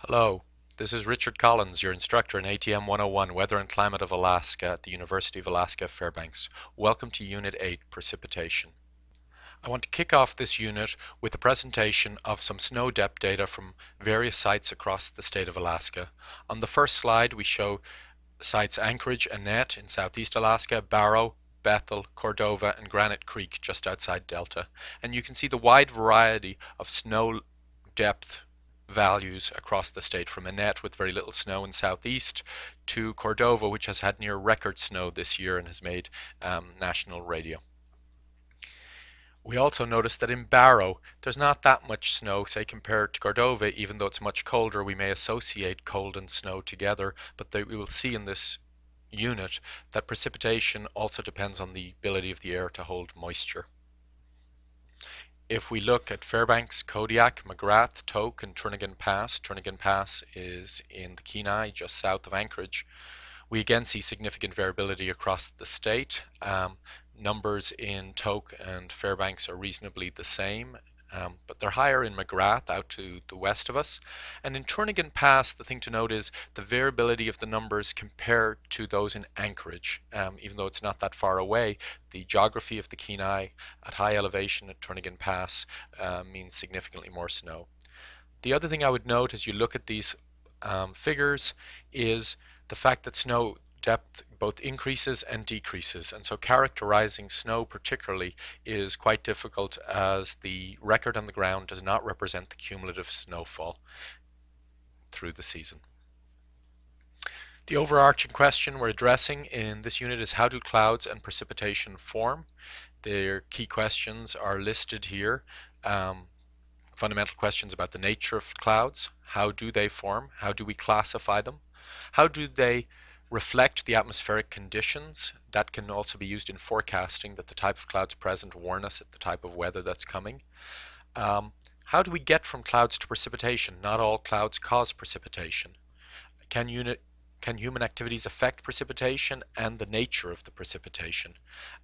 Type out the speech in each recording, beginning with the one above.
Hello, this is Richard Collins, your instructor in ATM 101 Weather and Climate of Alaska at the University of Alaska Fairbanks. Welcome to Unit 8, Precipitation. I want to kick off this unit with a presentation of some snow depth data from various sites across the state of Alaska. On the first slide we show sites Anchorage and Annette in southeast Alaska, Barrow, Bethel, Cordova, and Granite Creek just outside Delta. And you can see the wide variety of snow depth values across the state, from Annette with very little snow in southeast to Cordova, which has had near record snow this year and has made national radio. We also noticed that in Barrow there's not that much snow, say, compared to Cordova. Even though it's much colder, we may associate cold and snow together, but we will see in this unit that precipitation also depends on the ability of the air to hold moisture. If we look at Fairbanks, Kodiak, McGrath, Tok, and Turnagain Pass is in the Kenai, just south of Anchorage. We again see significant variability across the state. Numbers in Tok and Fairbanks are reasonably the same, but they're higher in McGrath out to the west of us. And in Turnagain Pass, the thing to note is the variability of the numbers compared to those in Anchorage. Even though it's not that far away, the geography of the Kenai at high elevation at Turnagain Pass means significantly more snow. The other thing I would note as you look at these figures is the fact that snow depth both increases and decreases, and so characterizing snow particularly is quite difficult, as the record on the ground does not represent the cumulative snowfall through the season. The overarching question we're addressing in this unit is, how do clouds and precipitation form? Their key questions are listed here. Fundamental questions about the nature of clouds. How do they form? How do we classify them? How do they reflect the atmospheric conditions? That can also be used in forecasting, that the type of clouds present warn us at the type of weather that's coming. How do we get from clouds to precipitation? Not all clouds cause precipitation. Can human activities affect precipitation and the nature of the precipitation?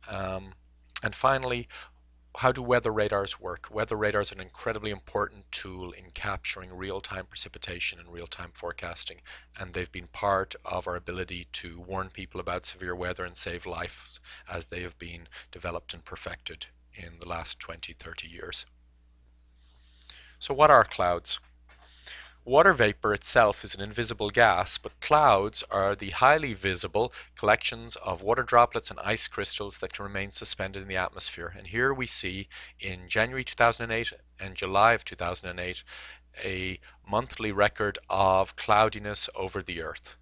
And finally, how do weather radars work? Weather radars are an incredibly important tool in capturing real-time precipitation and real-time forecasting, and they've been part of our ability to warn people about severe weather and save lives as they have been developed and perfected in the last 20-30 years. So what are clouds? Water vapor itself is an invisible gas, but clouds are the highly visible collections of water droplets and ice crystals that can remain suspended in the atmosphere. And here we see in January 2008 and July of 2008 a monthly record of cloudiness over the Earth.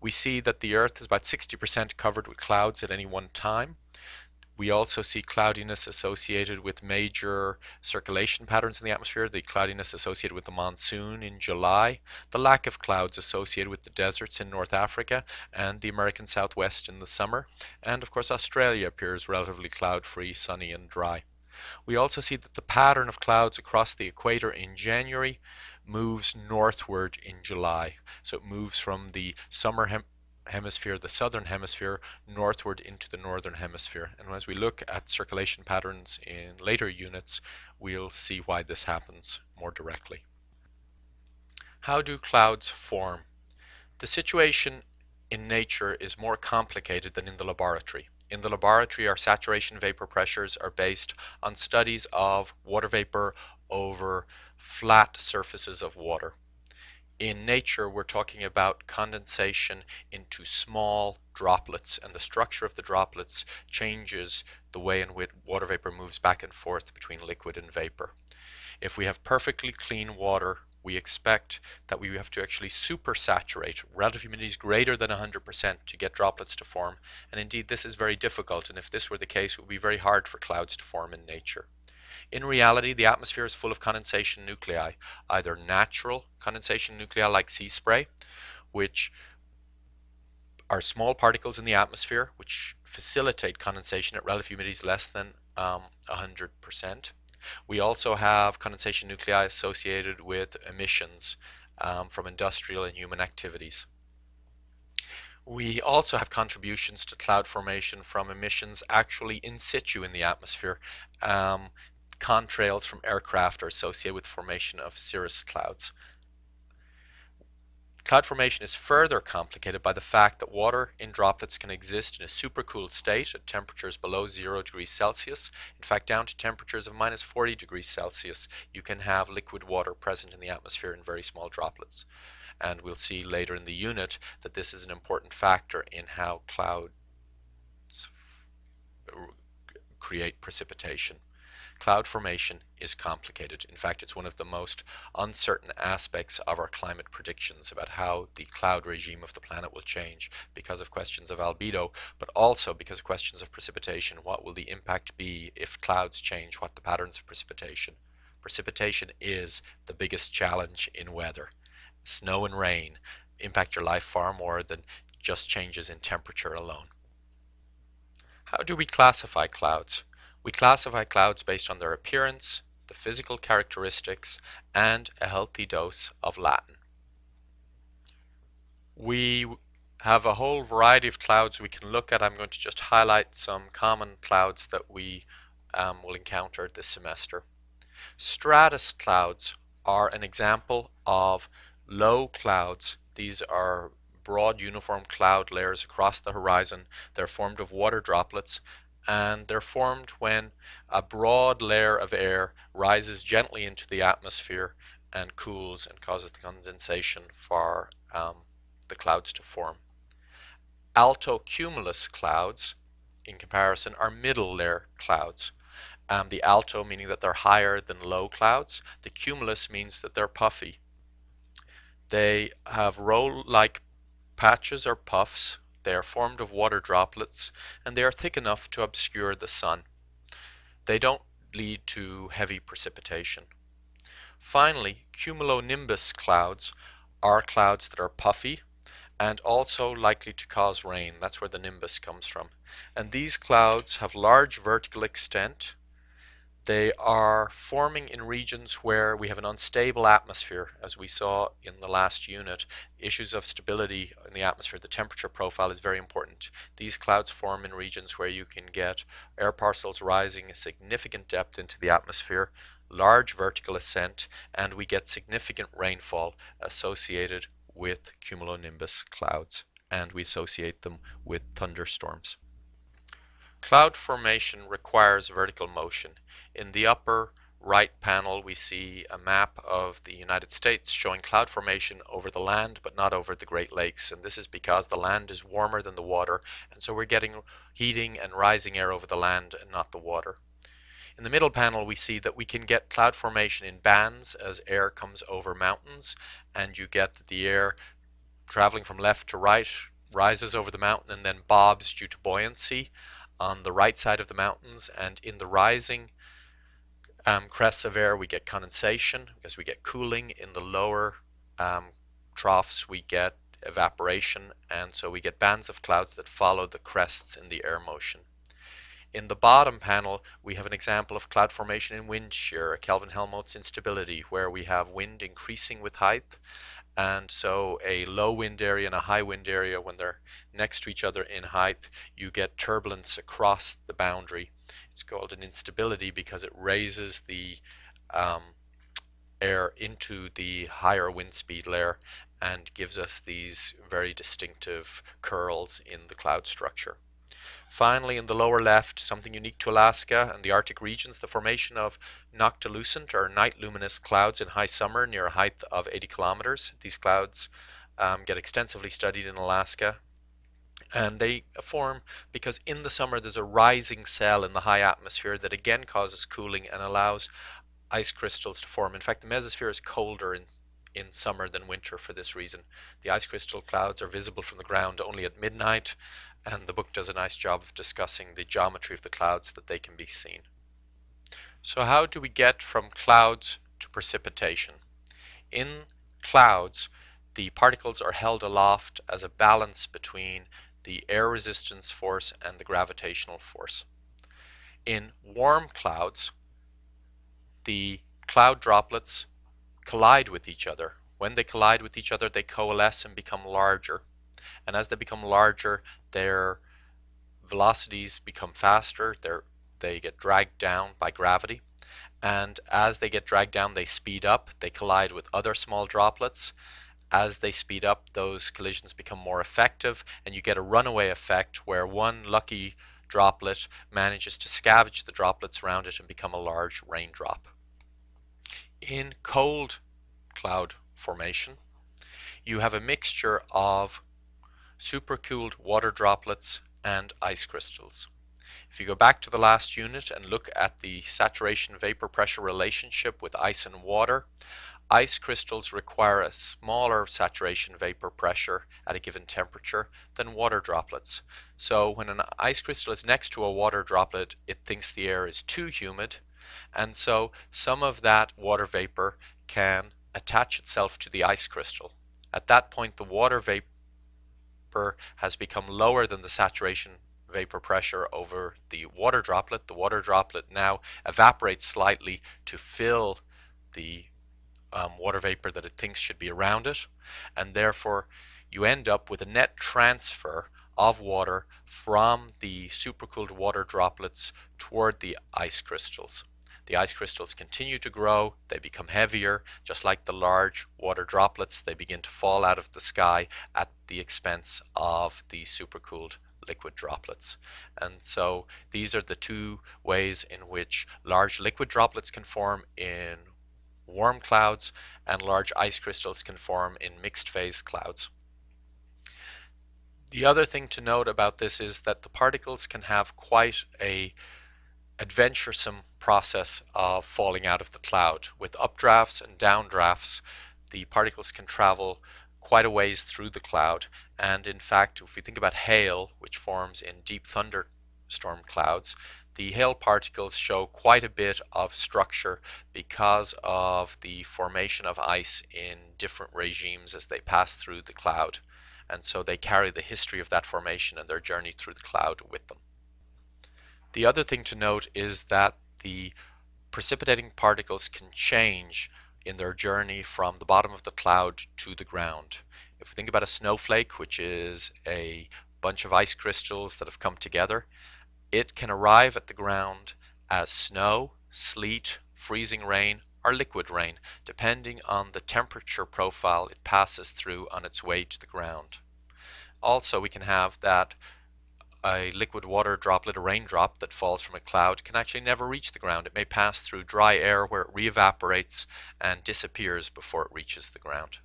We see that the Earth is about 60% covered with clouds at any one time. We also see cloudiness associated with major circulation patterns in the atmosphere, the cloudiness associated with the monsoon in July, the lack of clouds associated with the deserts in North Africa and the American Southwest in the summer, and of course Australia appears relatively cloud-free, sunny and dry. We also see that the pattern of clouds across the equator in January moves northward in July. So it moves from the summer hemisphere, the southern hemisphere, northward into the northern hemisphere. And as we look at circulation patterns in later units, we'll see why this happens more directly. How do clouds form? The situation in nature is more complicated than in the laboratory. In the laboratory, our saturation vapor pressures are based on studies of water vapor over flat surfaces of water. In nature, we're talking about condensation into small droplets, and the structure of the droplets changes the way in which water vapor moves back and forth between liquid and vapor. If we have perfectly clean water, we expect that we have to actually supersaturate, relative humidities greater than 100%, to get droplets to form. And indeed, this is very difficult, and if this were the case, it would be very hard for clouds to form in nature. In reality, the atmosphere is full of condensation nuclei, either natural condensation nuclei like sea spray, which are small particles in the atmosphere which facilitate condensation at relative humidities less than 100%. We also have condensation nuclei associated with emissions from industrial and human activities. We also have contributions to cloud formation from emissions actually in situ in the atmosphere. Contrails from aircraft are associated with formation of cirrus clouds. Cloud formation is further complicated by the fact that water in droplets can exist in a supercooled state at temperatures below 0 degrees Celsius. In fact, down to temperatures of minus 40 degrees Celsius, you can have liquid water present in the atmosphere in very small droplets. And we'll see later in the unit that this is an important factor in how clouds create precipitation. Cloud formation is complicated. In fact, it's one of the most uncertain aspects of our climate predictions about how the cloud regime of the planet will change because of questions of albedo, but also because of questions of precipitation. What will the impact be if clouds change? What the patterns of precipitation? Precipitation is the biggest challenge in weather. Snow and rain impact your life far more than just changes in temperature alone. How do we classify clouds? We classify clouds based on their appearance, the physical characteristics, and a healthy dose of Latin. We have a whole variety of clouds we can look at. I'm going to just highlight some common clouds that we will encounter this semester. Stratus clouds are an example of low clouds. These are broad uniform cloud layers across the horizon. They're formed of water droplets, and they're formed when a broad layer of air rises gently into the atmosphere and cools and causes the condensation for the clouds to form. Altocumulus clouds, in comparison, are middle layer clouds. The alto meaning that they're higher than low clouds. The cumulus means that they're puffy. They have roll-like patches or puffs. They are formed of water droplets, and they are thick enough to obscure the sun. They don't lead to heavy precipitation. Finally, cumulonimbus clouds are clouds that are puffy and also likely to cause rain. That's where the nimbus comes from. And these clouds have large vertical extent. They are forming in regions where we have an unstable atmosphere, as we saw in the last unit. Issues of stability in the atmosphere, the temperature profile is very important. These clouds form in regions where you can get air parcels rising a significant depth into the atmosphere, large vertical ascent, and we get significant rainfall associated with cumulonimbus clouds, and we associate them with thunderstorms. Cloud formation requires vertical motion. In the upper right panel we see a map of the United States showing cloud formation over the land but not over the Great Lakes, and this is because the land is warmer than the water, and so we're getting heating and rising air over the land and not the water. In the middle panel we see that we can get cloud formation in bands as air comes over mountains, and you get that the air traveling from left to right rises over the mountain and then bobs due to buoyancy on the right side of the mountains, and in the rising crests of air we get condensation because we get cooling. In the lower troughs we get evaporation, and so we get bands of clouds that follow the crests in the air motion. In the bottom panel we have an example of cloud formation in wind shear, a Kelvin-Helmholtz instability, where we have wind increasing with height, and so a low wind area and a high wind area, when they're next to each other in height, you get turbulence across the boundary. It's called an instability because it raises the air into the higher wind speed layer and gives us these very distinctive curls in the cloud structure. Finally, in the lower left, something unique to Alaska and the Arctic regions, the formation of noctilucent or night luminous clouds in high summer near a height of 80 kilometers. These clouds get extensively studied in Alaska, and they form because in the summer there's a rising cell in the high atmosphere that again causes cooling and allows ice crystals to form. In fact, the mesosphere is colder in summer than winter for this reason. The ice crystal clouds are visible from the ground only at midnight, and the book does a nice job of discussing the geometry of the clouds that they can be seen. So how do we get from clouds to precipitation? In clouds, the particles are held aloft as a balance between the air resistance force and the gravitational force. In warm clouds, the cloud droplets collide with each other. When they collide with each other, they coalesce and become larger. And as they become larger, their velocities become faster. They get dragged down by gravity. And as they get dragged down, they speed up. They collide with other small droplets. As they speed up, those collisions become more effective, and you get a runaway effect where one lucky droplet manages to scavenge the droplets around it and become a large raindrop. In cold cloud formation, you have a mixture of supercooled water droplets and ice crystals. If you go back to the last unit and look at the saturation vapor pressure relationship with ice and water, ice crystals require a smaller saturation vapor pressure at a given temperature than water droplets. So when an ice crystal is next to a water droplet, it thinks the air is too humid, and so some of that water vapor can attach itself to the ice crystal. At that point, the water vapor has become lower than the saturation vapor pressure over the water droplet. The water droplet now evaporates slightly to fill the water vapor that it thinks should be around it, and therefore you end up with a net transfer of water from the supercooled water droplets toward the ice crystals. The ice crystals continue to grow, they become heavier, just like the large water droplets. They begin to fall out of the sky at the expense of the supercooled liquid droplets. And so these are the two ways in which large liquid droplets can form in warm clouds and large ice crystals can form in mixed phase clouds. The other thing to note about this is that the particles can have quite a adventuresome process of falling out of the cloud. With updrafts and downdrafts, the particles can travel quite a ways through the cloud, and in fact, if we think about hail, which forms in deep thunderstorm clouds, the hail particles show quite a bit of structure because of the formation of ice in different regimes as they pass through the cloud, and so they carry the history of that formation and their journey through the cloud with them. The other thing to note is that the precipitating particles can change in their journey from the bottom of the cloud to the ground. If we think about a snowflake, which is a bunch of ice crystals that have come together, it can arrive at the ground as snow, sleet, freezing rain, or liquid rain, depending on the temperature profile it passes through on its way to the ground. Also, we can have that a liquid water droplet, a raindrop that falls from a cloud, can actually never reach the ground. It may pass through dry air where it re-evaporates and disappears before it reaches the ground.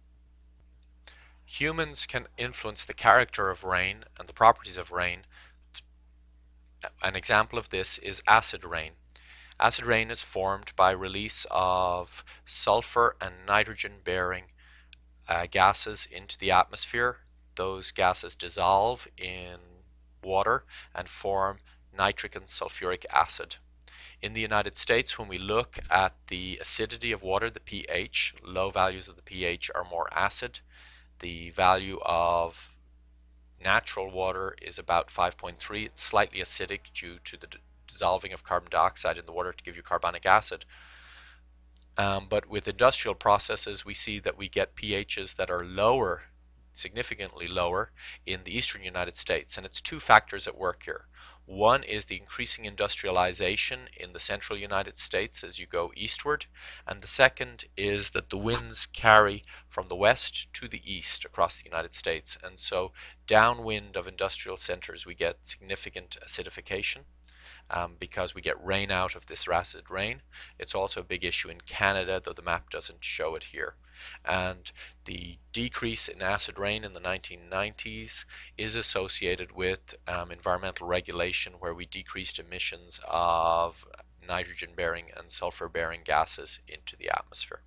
Humans can influence the character of rain and the properties of rain. An example of this is acid rain. Acid rain is formed by release of sulfur and nitrogen bearing gases into the atmosphere. Those gases dissolve in water and form nitric and sulfuric acid. In the United States, when we look at the acidity of water, the pH, low values of the pH are more acid. The value of natural water is about 5.3. It's slightly acidic due to the dissolving of carbon dioxide in the water to give you carbonic acid. But with industrial processes, we see that we get pHs that are lower, significantly lower, in the eastern United States. And it's two factors at work here. One is the increasing industrialization in the central United States as you go eastward, and the second is that the winds carry from the west to the east across the United States, and so downwind of industrial centers we get significant acidification. Because we get rain out of this acid rain. It's also a big issue in Canada, though the map doesn't show it here. And the decrease in acid rain in the 1990s is associated with environmental regulation, where we decreased emissions of nitrogen-bearing and sulfur-bearing gases into the atmosphere.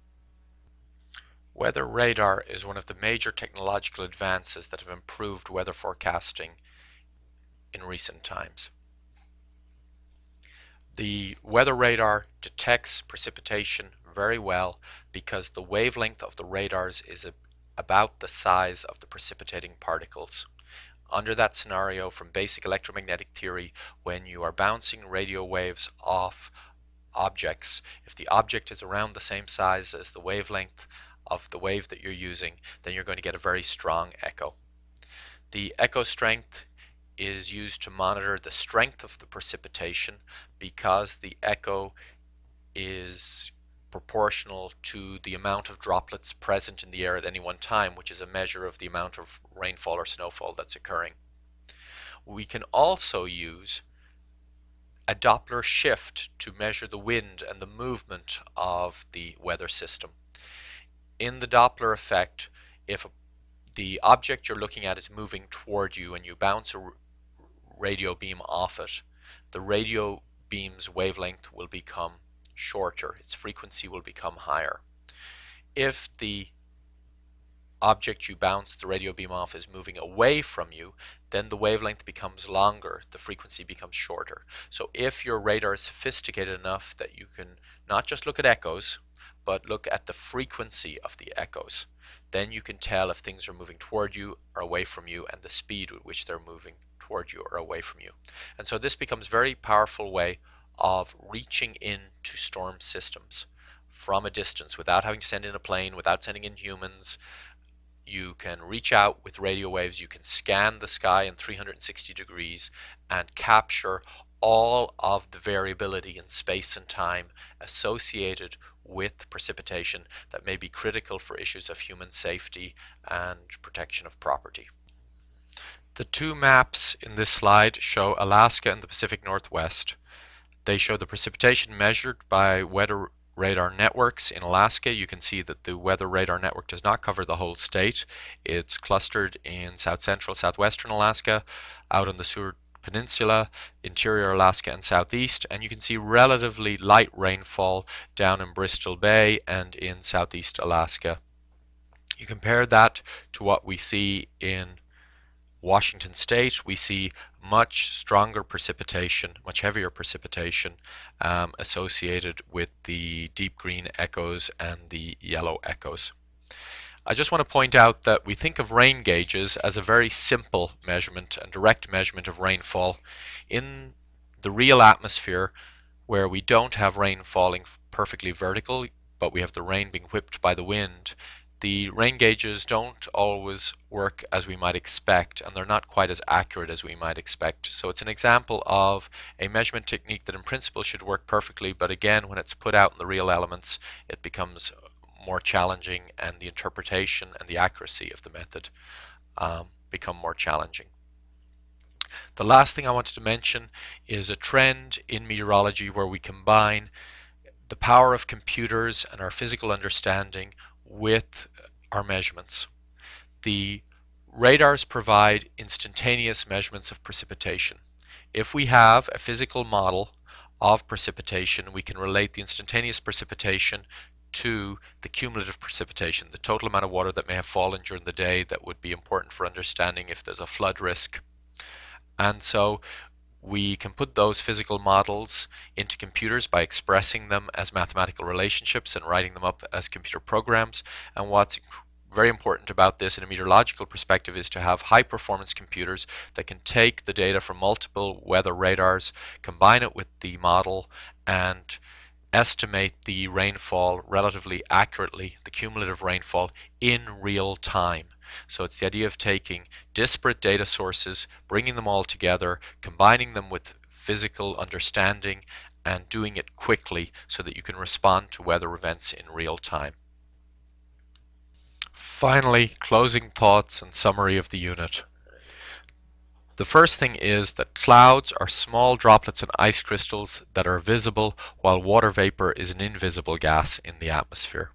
Weather radar is one of the major technological advances that have improved weather forecasting in recent times. The weather radar detects precipitation very well because the wavelength of the radars is about the size of the precipitating particles. Under that scenario, from basic electromagnetic theory, when you are bouncing radio waves off objects, if the object is around the same size as the wavelength of the wave that you're using, then you're going to get a very strong echo. The echo strength is used to monitor the strength of the precipitation because the echo is proportional to the amount of droplets present in the air at any one time, which is a measure of the amount of rainfall or snowfall that's occurring. We can also use a Doppler shift to measure the wind and the movement of the weather system. In the Doppler effect, if the object you're looking at is moving toward you and you bounce a radio beam off it, the radio beam's wavelength will become shorter, its frequency will become higher. If the object you bounce the radio beam off is moving away from you, then the wavelength becomes longer, the frequency becomes shorter. So if your radar is sophisticated enough that you can not just look at echoes, but look at the frequency of the echoes, then you can tell if things are moving toward you or away from you and the speed with which they're moving toward you or away from you. And so this becomes a very powerful way of reaching into storm systems from a distance without having to send in a plane, without sending in humans. You can reach out with radio waves, you can scan the sky in 360 degrees and capture all of the variability in space and time associated with precipitation that may be critical for issues of human safety and protection of property. The two maps in this slide show Alaska and the Pacific Northwest. They show the precipitation measured by weather radar networks in Alaska. You can see that the weather radar network does not cover the whole state. It's clustered in south central, southwestern Alaska, out on the Seward Peninsula, interior Alaska and southeast, and you can see relatively light rainfall down in Bristol Bay and in southeast Alaska. You compare that to what we see in Washington State. We see much stronger precipitation, much heavier precipitation associated with the deep green echoes and the yellow echoes. I just want to point out that we think of rain gauges as a very simple measurement and direct measurement of rainfall. In the real atmosphere, where we don't have rain falling perfectly vertical, but we have the rain being whipped by the wind, the rain gauges don't always work as we might expect, and they're not quite as accurate as we might expect. So it's an example of a measurement technique that in principle should work perfectly, but again, when it's put out in the real elements, it becomes more challenging, and the interpretation and the accuracy of the method become more challenging. The last thing I wanted to mention is a trend in meteorology where we combine the power of computers and our physical understanding with our measurements. The radars provide instantaneous measurements of precipitation. If we have a physical model of precipitation, we can relate the instantaneous precipitation to the cumulative precipitation, the total amount of water that may have fallen during the day that would be important for understanding if there's a flood risk. And so we can put those physical models into computers by expressing them as mathematical relationships and writing them up as computer programs. And what's very important about this in a meteorological perspective is to have high performance computers that can take the data from multiple weather radars, combine it with the model, and estimate the rainfall relatively accurately, the cumulative rainfall in real time. So it's the idea of taking disparate data sources, bringing them all together, combining them with physical understanding, and doing it quickly so that you can respond to weather events in real time. Finally, closing thoughts and summary of the unit. The first thing is that clouds are small droplets and ice crystals that are visible, while water vapor is an invisible gas in the atmosphere.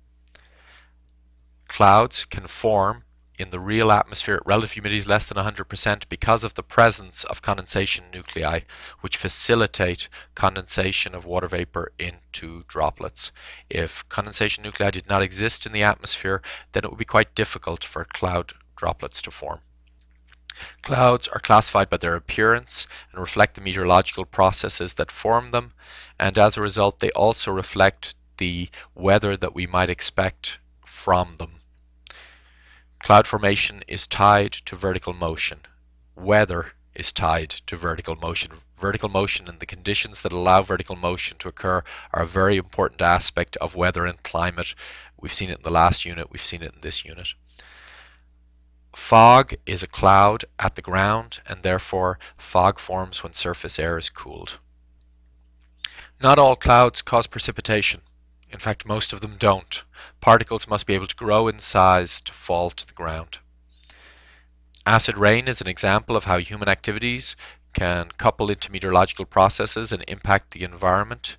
Clouds can form in the real atmosphere at relative humidities less than 100% because of the presence of condensation nuclei, which facilitate condensation of water vapor into droplets. If condensation nuclei did not exist in the atmosphere, then it would be quite difficult for cloud droplets to form. Clouds are classified by their appearance and reflect the meteorological processes that form them, and as a result they also reflect the weather that we might expect from them. Cloud formation is tied to vertical motion. Weather is tied to vertical motion. Vertical motion and the conditions that allow vertical motion to occur are a very important aspect of weather and climate. We've seen it in the last unit, we've seen it in this unit. Fog is a cloud at the ground, and therefore fog forms when surface air is cooled. Not all clouds cause precipitation. In fact, most of them don't. Particles must be able to grow in size to fall to the ground. Acid rain is an example of how human activities can couple into meteorological processes and impact the environment.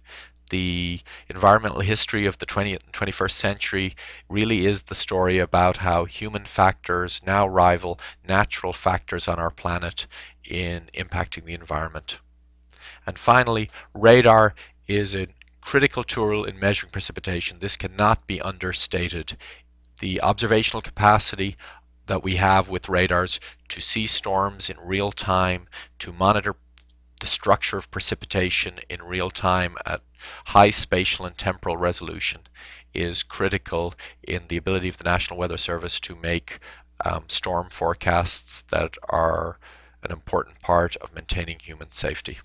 The environmental history of the 20th and 21st century really is the story about how human factors now rival natural factors on our planet in impacting the environment. And finally, radar is a critical tool in measuring precipitation. This cannot be understated. The observational capacity that we have with radars to see storms in real time, to monitor the structure of precipitation in real time at high spatial and temporal resolution is critical in the ability of the National Weather Service to make storm forecasts that are an important part of maintaining human safety.